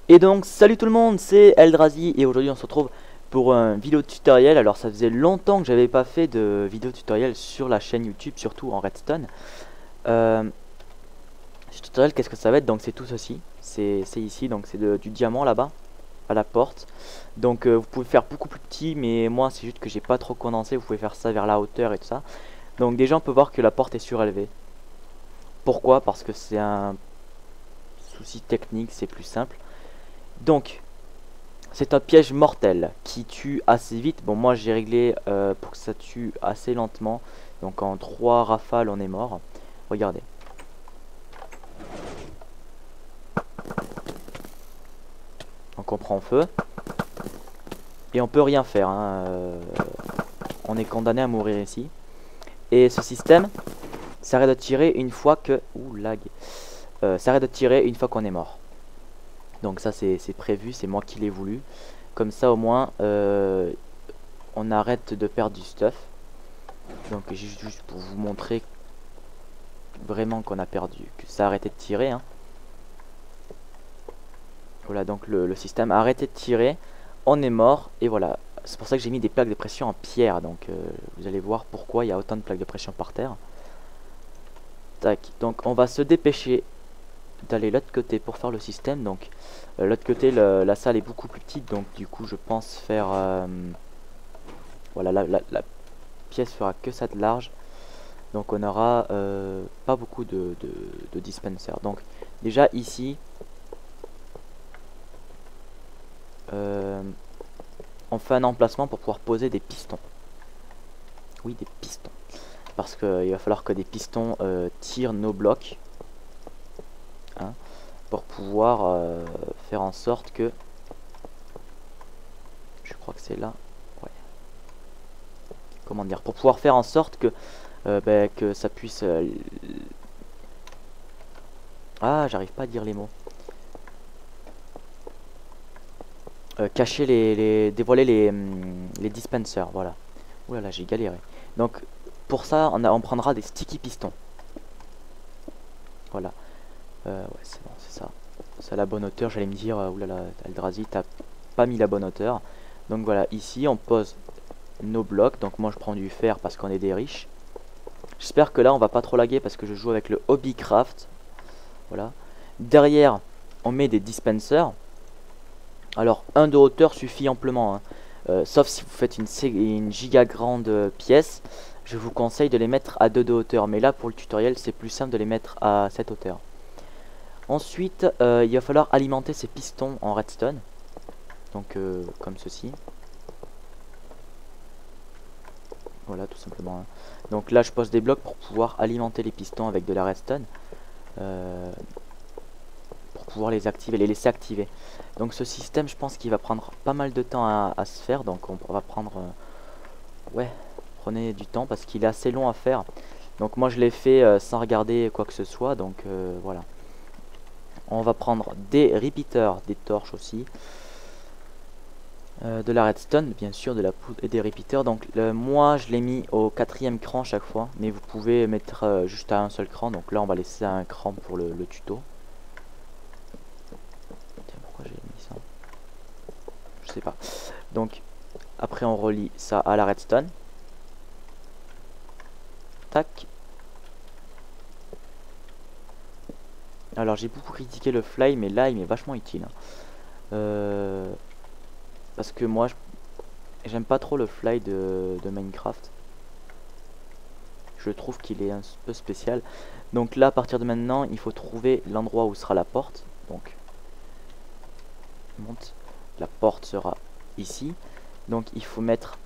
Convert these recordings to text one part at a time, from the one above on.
Et donc salut tout le monde, c'est Eldrazi et aujourd'hui on se retrouve pour un vidéo tutoriel. Alors ça faisait longtemps que j'avais pas fait de vidéo tutoriel sur la chaîne YouTube, surtout en Redstone. Ce tutoriel, qu'est-ce que ça va être? Donc c'est tout ceci, c'est ici, donc c'est du diamant là-bas à la porte. Donc vous pouvez faire beaucoup plus petit, mais moi c'est juste que j'ai pas trop condensé. Vous pouvez faire ça vers la hauteur et tout ça. Donc déjà on peut voir que la porte est surélevée. Pourquoi? Parce que c'est un souci technique, c'est plus simple. Donc c'est un piège mortel qui tue assez vite. Bon, moi j'ai réglé pour que ça tue assez lentement. Donc en 3 rafales on est mort. Regardez. Donc on prend feu. Et on peut rien faire, hein. On est condamné à mourir ici. Et ce système s'arrête de tirer une fois que... Ouh, lag. S'arrête de tirer une fois qu'on est mort. Donc ça c'est prévu, c'est moi qui l'ai voulu. Comme ça au moins on arrête de perdre du stuff. Donc juste pour vous montrer vraiment qu'on a perdu, que ça a arrêté de tirer, hein. Voilà, donc le système a arrêté de tirer, on est mort et voilà. C'est pour ça que j'ai mis des plaques de pression en pierre. Donc vous allez voir pourquoi il y a autant de plaques de pression par terre. Tac, donc on va se dépêcher d'aller de l'autre côté pour faire le système. Donc l'autre côté la salle est beaucoup plus petite, donc du coup je pense faire voilà, la pièce fera que ça de large, donc on aura pas beaucoup de dispenser. Donc déjà ici on fait un emplacement pour pouvoir poser des pistons. Oui, des pistons, parce qu'il va falloir que des pistons tirent nos blocs, hein, pour pouvoir faire en sorte que, je crois que c'est là, ouais, comment dire, pour pouvoir faire en sorte que que ça puisse ah, j'arrive pas à dire les mots, cacher dévoiler les dispensers, voilà. Ouh là là, j'ai galéré. Donc pour ça on prendra des sticky pistons, voilà. Ouais, c'est bon, c'est ça. C'est à la bonne hauteur. J'allais me dire, oulala, Eldrazi, t'as pas mis la bonne hauteur. Donc voilà, ici on pose nos blocs. Donc moi je prends du fer parce qu'on est des riches. J'espère que là on va pas trop laguer parce que je joue avec le Hobbycraft. Voilà. Derrière, on met des dispensers. Alors, un de hauteur suffit amplement, hein. Sauf si vous faites une giga grande pièce. Je vous conseille de les mettre à 2 de hauteur. Mais là, pour le tutoriel, c'est plus simple de les mettre à cette hauteur. Ensuite, il va falloir alimenter ces pistons en redstone. Donc, comme ceci. Voilà, tout simplement, hein. Donc là, je pose des blocs pour pouvoir alimenter les pistons avec de la redstone. Pour pouvoir les activer, les laisser activer. Donc ce système, je pense qu'il va prendre pas mal de temps à se faire. Donc on va prendre... ouais, prenez du temps parce qu'il est assez long à faire. Donc moi, je l'ai fait sans regarder quoi que ce soit. Donc voilà. On va prendre des repeaters, des torches aussi, de la redstone, bien sûr, de la poudre et des repeaters. Donc moi je l'ai mis au 4e cran chaque fois, mais vous pouvez mettre juste à un seul cran. Donc là on va laisser un cran pour le tuto. Tiens, pourquoi j'ai mis ça? Je sais pas. Donc après on relie ça à la redstone. Tac. Alors j'ai beaucoup critiqué le fly, mais là il m'est vachement utile, hein. Parce que moi j'aime pas trop le fly de Minecraft. Je trouve qu'il est un peu spécial. Donc là à partir de maintenant il faut trouver l'endroit où sera la porte. Donc monte, la porte sera ici. Donc il faut mettre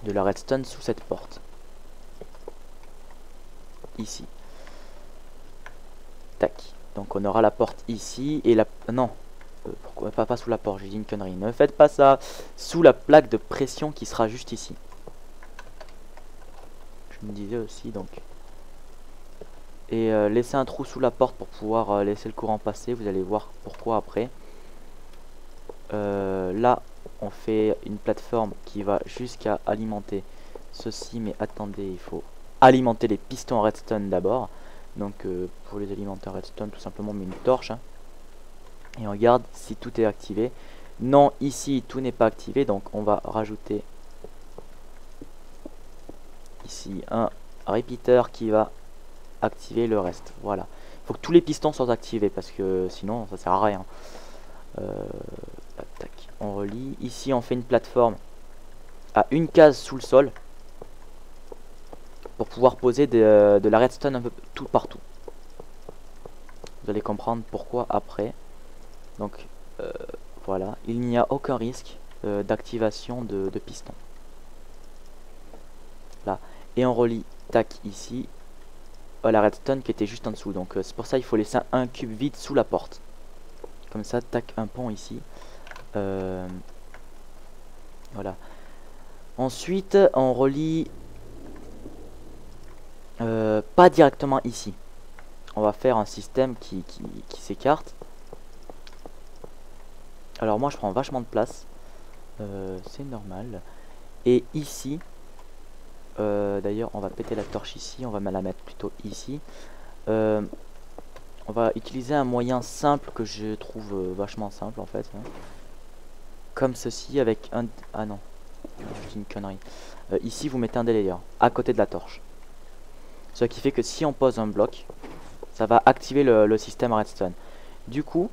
de la redstone sous cette porte. Ici. Tac. Donc on aura la porte ici et la... Non. Pourquoi pas sous la porte? J'ai dit une connerie. Ne faites pas ça. Sous la plaque de pression qui sera juste ici. Je me disais aussi donc. Et laissez un trou sous la porte pour pouvoir laisser le courant passer. Vous allez voir pourquoi après. Là on fait une plateforme qui va jusqu'à alimenter ceci. Mais attendez, il faut alimenter les pistons en redstone d'abord. Donc pour les alimenter en redstone, tout simplement on met une torche, hein. Et on regarde si tout est activé. Non, ici tout n'est pas activé, donc on va rajouter ici un repeater qui va activer le reste. Voilà. Il faut que tous les pistons soient activés parce que sinon ça sert à rien. Tac, on relie. Ici on fait une plateforme à une case sous le sol pour pouvoir poser de la redstone un peu tout partout. Vous allez comprendre pourquoi après. Donc voilà, il n'y a aucun risque d'activation de piston. Là. Et on relie, tac, ici, la redstone qui était juste en dessous. Donc c'est pour ça il faut laisser un cube vide sous la porte. Comme ça, tac, un pont ici. Voilà. Ensuite, on relie pas directement ici. On va faire un système qui s'écarte. Alors moi je prends vachement de place. C'est normal. Et ici, d'ailleurs on va péter la torche ici. On va la mettre plutôt ici. On va utiliser un moyen simple que je trouve vachement simple en fait. Hein. Comme ceci avec un... Ah non, je dis une connerie. Ici vous mettez un délayeur à côté de la torche. Ce qui fait que si on pose un bloc, ça va activer le système redstone. Du coup,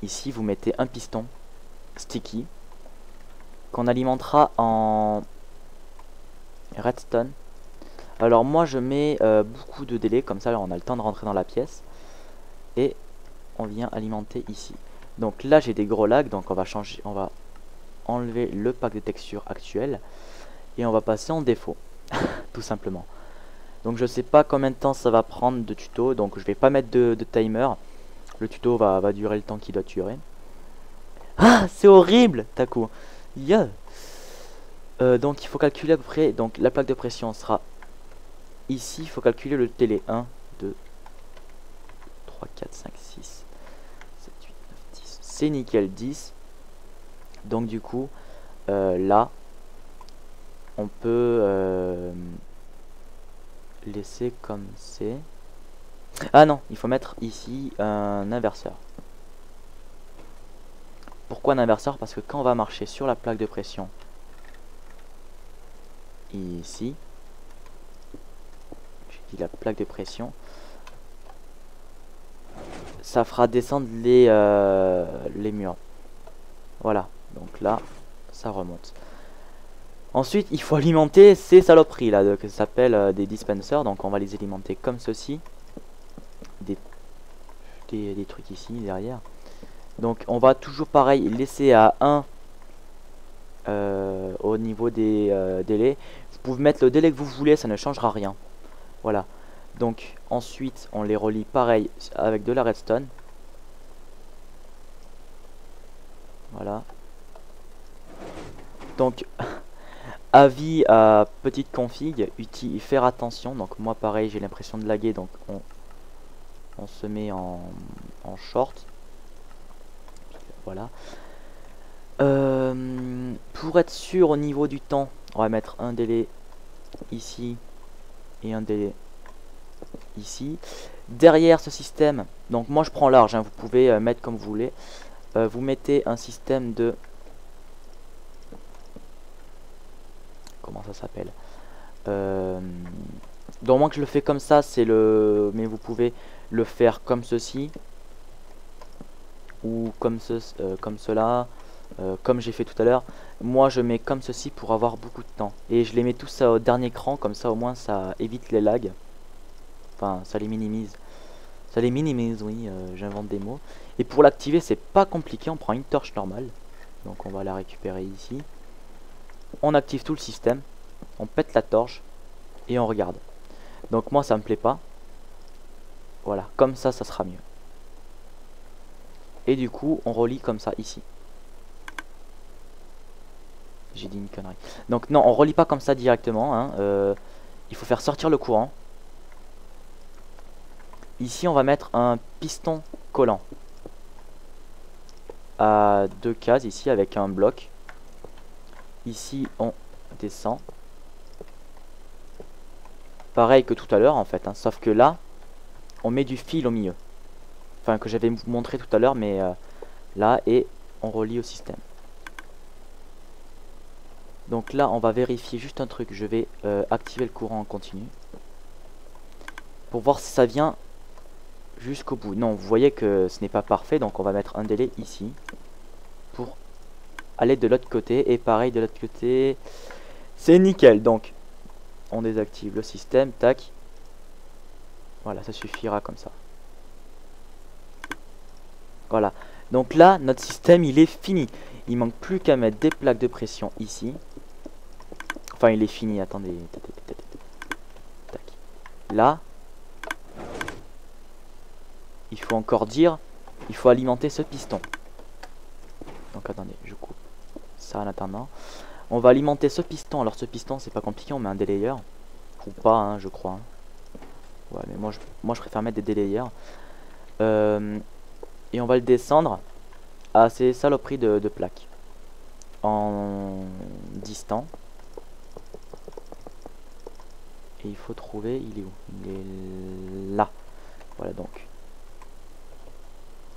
ici vous mettez un piston sticky qu'on alimentera en redstone. Alors moi je mets beaucoup de délai, comme ça on a le temps de rentrer dans la pièce. Et on vient alimenter ici. Donc là j'ai des gros lags, donc on va changer, on va enlever le pack de texture actuel. Et on va passer en défaut, tout simplement. Donc je sais pas combien de temps ça va prendre de tuto, donc je vais pas mettre de timer. Le tuto va durer le temps qu'il doit durer. Ah, c'est horrible, Taku. Yeah. Donc il faut calculer à peu près, donc la plaque de pression sera ici, il faut calculer le délai 1, 2, 3, 4, 5, 6, 7, 8, 9, 10. C'est nickel, 10. Donc du coup, là, on peut laisser comme c'est. Ah non, il faut mettre ici un inverseur. Pourquoi un inverseur? Parce que quand on va marcher sur la plaque de pression, ici, j'ai dit la plaque de pression, ça fera descendre les murs. Voilà, donc là, ça remonte. Ensuite, il faut alimenter ces saloperies là, que ça s'appelle des dispensers. Donc on va les alimenter comme ceci. Des trucs ici, derrière. Donc on va toujours pareil, laisser à 1 au niveau des délais. Vous pouvez mettre le délai que vous voulez, ça ne changera rien. Voilà. Donc ensuite, on les relie pareil avec de la redstone. Voilà. Donc... avis à petite config, faire attention. Donc moi pareil j'ai l'impression de laguer, donc on se met en short. Voilà. Pour être sûr au niveau du temps, on va mettre un délai ici et un délai ici. Derrière ce système, donc moi je prends large, hein, vous pouvez mettre comme vous voulez. Vous mettez un système de... Comment ça s'appelle, donc moi que je le fais comme ça, c'est le... Mais vous pouvez le faire comme ceci ou comme cela, comme j'ai fait tout à l'heure. Moi je mets comme ceci pour avoir beaucoup de temps. Et je les mets tous au dernier cran, comme ça au moins ça évite les lags. Enfin ça les minimise. Ça les minimise, oui, j'invente des mots. Et pour l'activer c'est pas compliqué, on prend une torche normale. Donc on va la récupérer ici. On active tout le système, on pète la torche et on regarde. Donc moi ça me plaît pas. Voilà, comme ça ça sera mieux. Et du coup on relie comme ça ici. J'ai dit une connerie. Donc non, on relie pas comme ça directement, hein. Il faut faire sortir le courant. Ici on va mettre un piston collant à 2 cases ici avec un bloc. Ici on descend. Pareil que tout à l'heure en fait, hein, sauf que là on met du fil au milieu. enfin que j'avais montré tout à l'heure, mais là, et on relie au système. Donc là, on va vérifier juste un truc. Je vais activer le courant en continu pour voir si ça vient jusqu'au bout. Non, vous voyez que ce n'est pas parfait, donc on va mettre un délai ici pour aller de l'autre côté. Et pareil de l'autre côté, c'est nickel. Donc on désactive le système, tac. Voilà, ça suffira comme ça. Voilà. Donc là, notre système, il est fini. Il manque plus qu'à mettre des plaques de pression ici. Enfin, il est fini. Attendez. Tac. Là, il faut encore dire, il faut alimenter ce piston. Donc attendez, je coupe ça en attendant. On va alimenter ce piston. Alors ce piston, c'est pas compliqué, on met un délayeur. Ou pas, hein, je crois. Ouais, mais moi je préfère mettre des délayeurs. Et on va le descendre à ces saloperies de plaques. En distant. Et il faut trouver, il est où? Il est là. Voilà donc.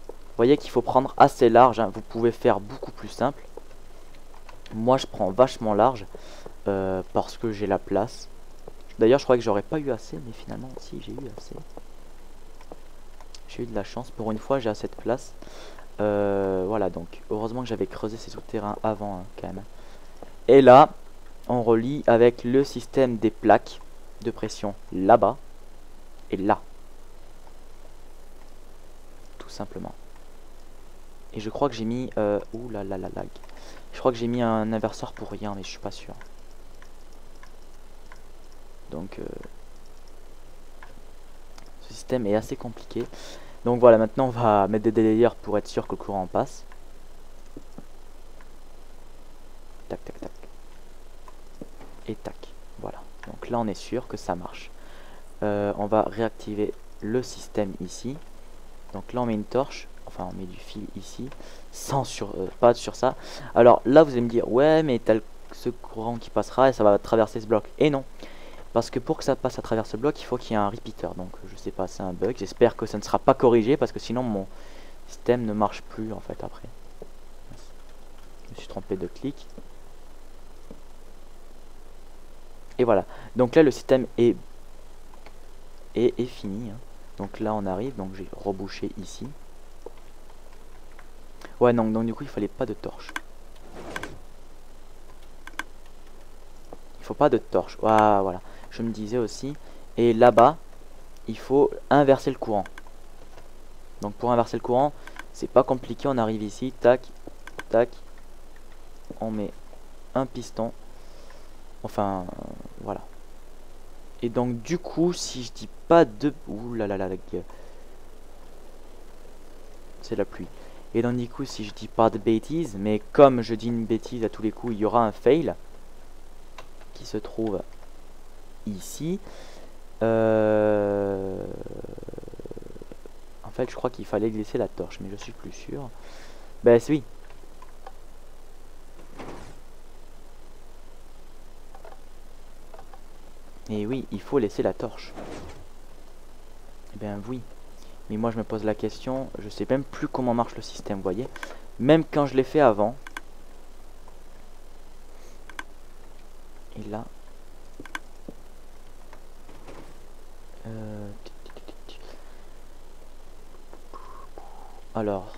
Vous voyez qu'il faut prendre assez large, hein. Vous pouvez faire beaucoup plus simple. Moi je prends vachement large parce que j'ai la place. D'ailleurs je croyais que j'aurais pas eu assez, mais finalement si, j'ai eu assez. J'ai eu de la chance, pour une fois j'ai assez de place. Voilà, donc heureusement que j'avais creusé ces souterrains avant, hein, quand même. Et là on relie avec le système des plaques de pression là-bas et là, tout simplement. Et je crois que j'ai mis ouh là là la lag. Je crois que j'ai mis un inverseur pour rien, mais je suis pas sûr. Donc ce système est assez compliqué. Donc voilà, maintenant on va mettre des délayeurs pour être sûr que le courant passe. Tac tac tac. Et tac. Voilà. Donc là on est sûr que ça marche. On va réactiver le système ici. Donc là on met une torche. Enfin on met du fil ici. Pas sur ça. Alors là vous allez me dire, ouais mais t'as ce courant qui passera et ça va traverser ce bloc. Et non. Parce que pour que ça passe à travers ce bloc, il faut qu'il y ait un repeater. Donc je sais pas, c'est un bug. J'espère que ça ne sera pas corrigé parce que sinon mon système ne marche plus en fait après. Je me suis trompé de clic. Et voilà. Donc là le système est fini, hein. Donc là on arrive. Donc j'ai rebouché ici. Ouais non, donc du coup il fallait pas de torche. Il faut pas de torche. Ah, voilà. Je me disais aussi. Et là-bas, il faut inverser le courant. Donc pour inverser le courant, c'est pas compliqué. On arrive ici, tac, tac. On met un piston. Enfin, voilà. Et donc du coup, si je dis pas de... Ouh là là là, c'est la pluie. Et donc du coup, si je dis pas de bêtises, mais comme je dis une bêtise à tous les coups, il y aura un fail qui se trouve ici. En fait je crois qu'il fallait glisser la torche, mais je suis plus sûr. Ben oui. Et oui, il faut laisser la torche. Eh bien oui. Mais moi je me pose la question, je sais même plus comment marche le système, vous voyez. Même quand je l'ai fait avant. Et là. Alors.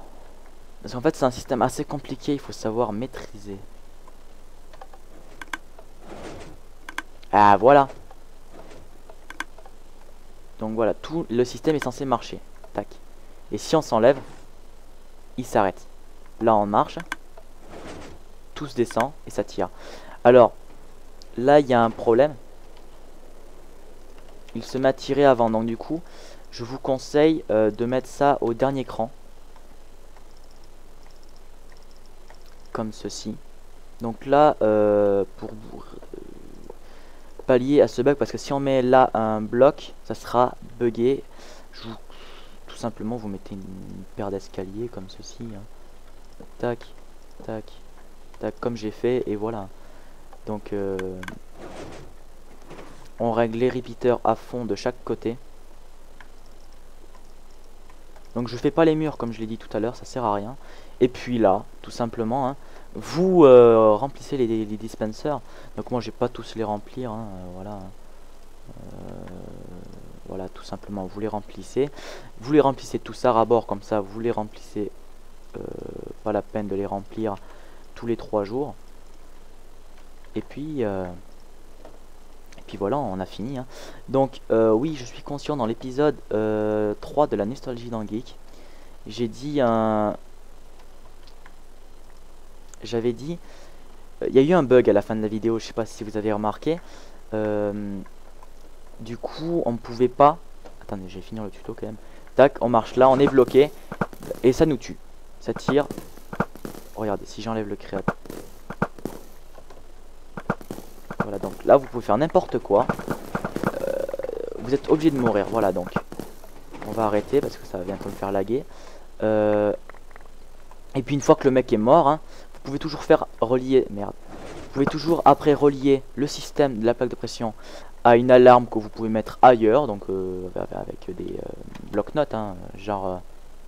Parce qu'en fait c'est un système assez compliqué, il faut savoir maîtriser. Ah voilà. Donc voilà, tout le système est censé marcher. Tac. Et si on s'enlève, il s'arrête. Là on marche. Tout se descend et ça tire. Alors, là il y a un problème. Il se met à tirer avant. Donc du coup, je vous conseille de mettre ça au dernier cran. Comme ceci. Donc là, pour pallier à ce bug, parce que si on met là un bloc, ça sera buggé. Tout simplement, vous mettez une paire d'escaliers comme ceci. Hein. Tac, tac, tac, comme j'ai fait, et voilà. Donc, on règle les repeaters à fond de chaque côté. Donc je fais pas les murs comme je l'ai dit tout à l'heure, ça sert à rien. Et puis là, tout simplement, hein, vous remplissez les dispensers. Donc moi, j'ai pas tous les remplir, hein, voilà. Voilà, tout simplement, vous les remplissez. Vous les remplissez tous à rabord, comme ça, vous les remplissez. Pas la peine de les remplir tous les 3 jours. Et puis voilà, on a fini, hein. Donc oui, je suis conscient, dans l'épisode 3 de la nostalgie d'un geek, j'ai dit j'avais dit il y a eu un bug à la fin de la vidéo, je sais pas si vous avez remarqué. Du coup on ne pouvait pas, attendez, je vais finir le tuto quand même. Tac, on marche là, on est bloqué et ça nous tue, ça tire. Regardez, si j'enlève le créateur, voilà, donc là vous pouvez faire n'importe quoi. Vous êtes obligé de mourir, voilà. Donc on va arrêter parce que ça va bientôt me faire laguer. Et puis une fois que le mec est mort, hein, vous pouvez toujours faire relier, merde, vous pouvez toujours après relier le système de la plaque de pression à une alarme que vous pouvez mettre ailleurs, donc avec des bloc-notes, hein, genre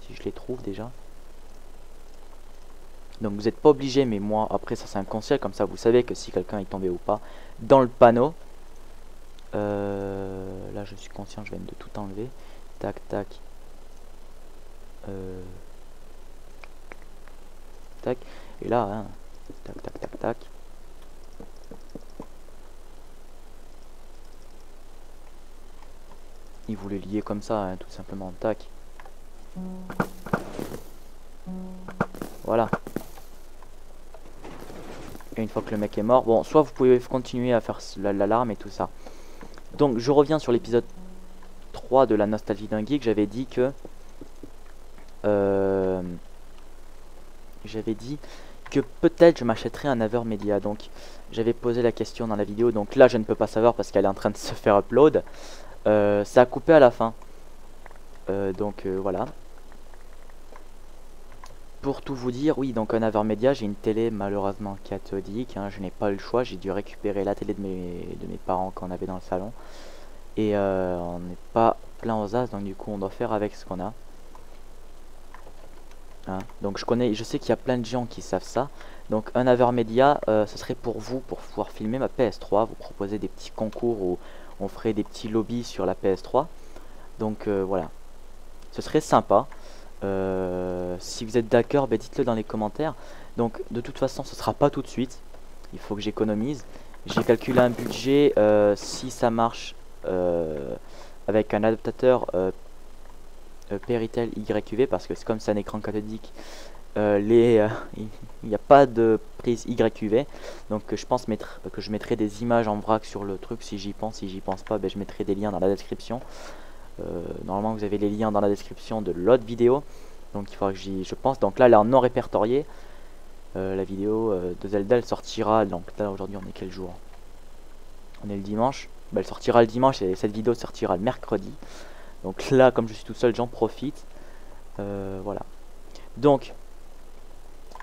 si je les trouve déjà. Donc vous n'êtes pas obligé, mais moi après ça c'est un conseil, comme ça vous savez que si quelqu'un est tombé ou pas dans le panneau. Là je suis conscient, je viens de tout enlever. Tac tac. Tac. Et là, hein, tac tac tac tac. Il voulait lier comme ça, hein, tout simplement. Tac. Voilà. Et une fois que le mec est mort, bon, soit vous pouvez continuer à faire l'alarme et tout ça. Donc je reviens sur l'épisode 3 de la nostalgie d'un geek. J'avais dit que peut-être je m'achèterais un Avermedia. Donc j'avais posé la question dans la vidéo. Donc là je ne peux pas savoir parce qu'elle est en train de se faire upload. Ça a coupé à la fin. Voilà. Pour tout vous dire, oui, donc un Avermedia, j'ai une télé malheureusement cathodique, hein, je n'ai pas eu le choix, j'ai dû récupérer la télé de mes parents qu'on avait dans le salon. Et on n'est pas plein aux as, donc du coup on doit faire avec ce qu'on a. Hein, donc je sais qu'il y a plein de gens qui savent ça. Donc un Avermedia, ce serait pour vous, pour pouvoir filmer ma PS3, vous proposer des petits concours où on ferait des petits lobbies sur la PS3. Donc voilà, ce serait sympa. Si vous êtes d'accord, bah, dites-le dans les commentaires. Donc de toute façon ce sera pas tout de suite, il faut que j'économise. J'ai calculé un budget, si ça marche avec un adaptateur Péritel YQV, parce que c'est comme c'est un écran cathodique, il n'y a pas de prise YQV. Donc je pense que je mettrai des images en vrac sur le truc si j'y pense. Si j'y pense pas, bah, je mettrai des liens dans la description. Normalement vous avez les liens dans la description de l'autre vidéo, donc il faudra que je pense. Donc là elle est en non répertorié. La vidéo de Zelda elle sortira, donc là aujourd'hui on est quel jour? On est le dimanche, bah, elle sortira le dimanche et cette vidéo sortira le mercredi. Donc là comme je suis tout seul j'en profite. Voilà, donc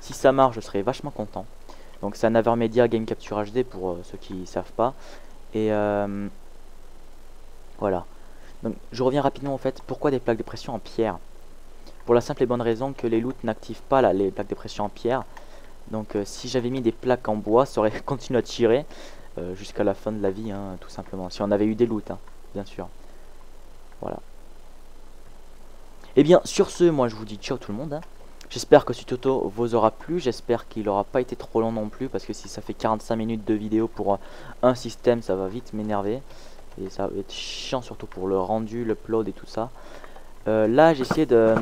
si ça marche je serai vachement content. Donc c'est un Avermedia Game Capture HD pour ceux qui savent pas. Et voilà. Donc je reviens rapidement en fait, pourquoi des plaques de pression en pierre? Pour la simple et bonne raison que les loots n'activent pas les plaques de pression en pierre. Donc si j'avais mis des plaques en bois, ça aurait continué à tirer jusqu'à la fin de la vie, hein, tout simplement. Si on avait eu des loots, hein, bien sûr. Voilà. Et bien sur ce, moi je vous dis ciao tout le monde, hein. J'espère que ce tuto vous aura plu, j'espère qu'il n'aura pas été trop long non plus, parce que si ça fait 45 minutes de vidéo pour un système, ça va vite m'énerver. Et ça va être chiant surtout pour le rendu, l'upload et tout ça. Là j'ai essayé de...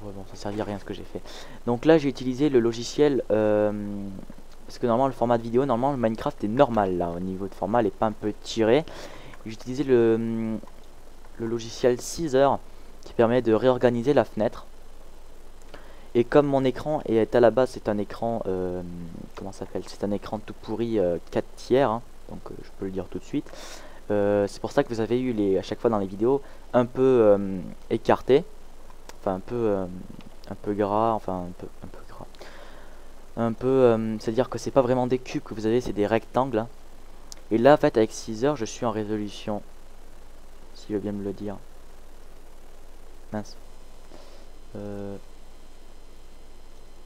Ouais, bon, ça servit à rien ce que j'ai fait. Donc là j'ai utilisé le logiciel... parce que normalement le format de vidéo, normalement le Minecraft est normal là. Au niveau de format, il n'est pas un peu tiré. J'ai utilisé le logiciel Caesar qui permet de réorganiser la fenêtre. Et comme mon écran est à la base, c'est un écran... comment ça s'appelle? C'est un écran tout pourri 4 tiers. Hein. Donc je peux le dire tout de suite. C'est pour ça que vous avez eu à chaque fois dans les vidéos un peu écarté, enfin un peu gras, enfin un peu gras, c'est à dire que c'est pas vraiment des cubes que vous avez, c'est des rectangles, hein. Et là en fait avec 6 heures je suis en résolution, s'il veut bien me le dire, mince,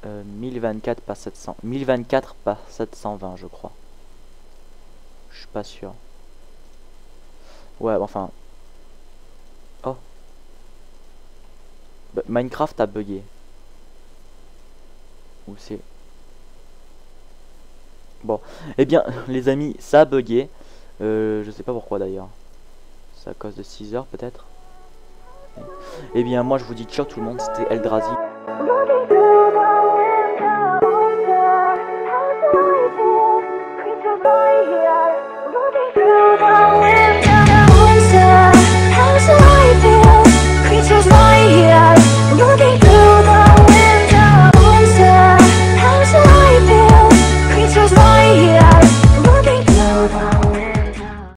1024 par 700. 1024 par 720, je crois. Je suis pas sûr. Ouais, enfin. Oh. Bah, Minecraft a bugué. Où c'est? Bon. Eh bien, les amis, ça a bugué. Je sais pas pourquoi d'ailleurs. C'est à cause de 6 heures peut-être. Eh bien, moi je vous dis ciao tout le monde, c'était Eldrazi. Creatures fly here, moving through the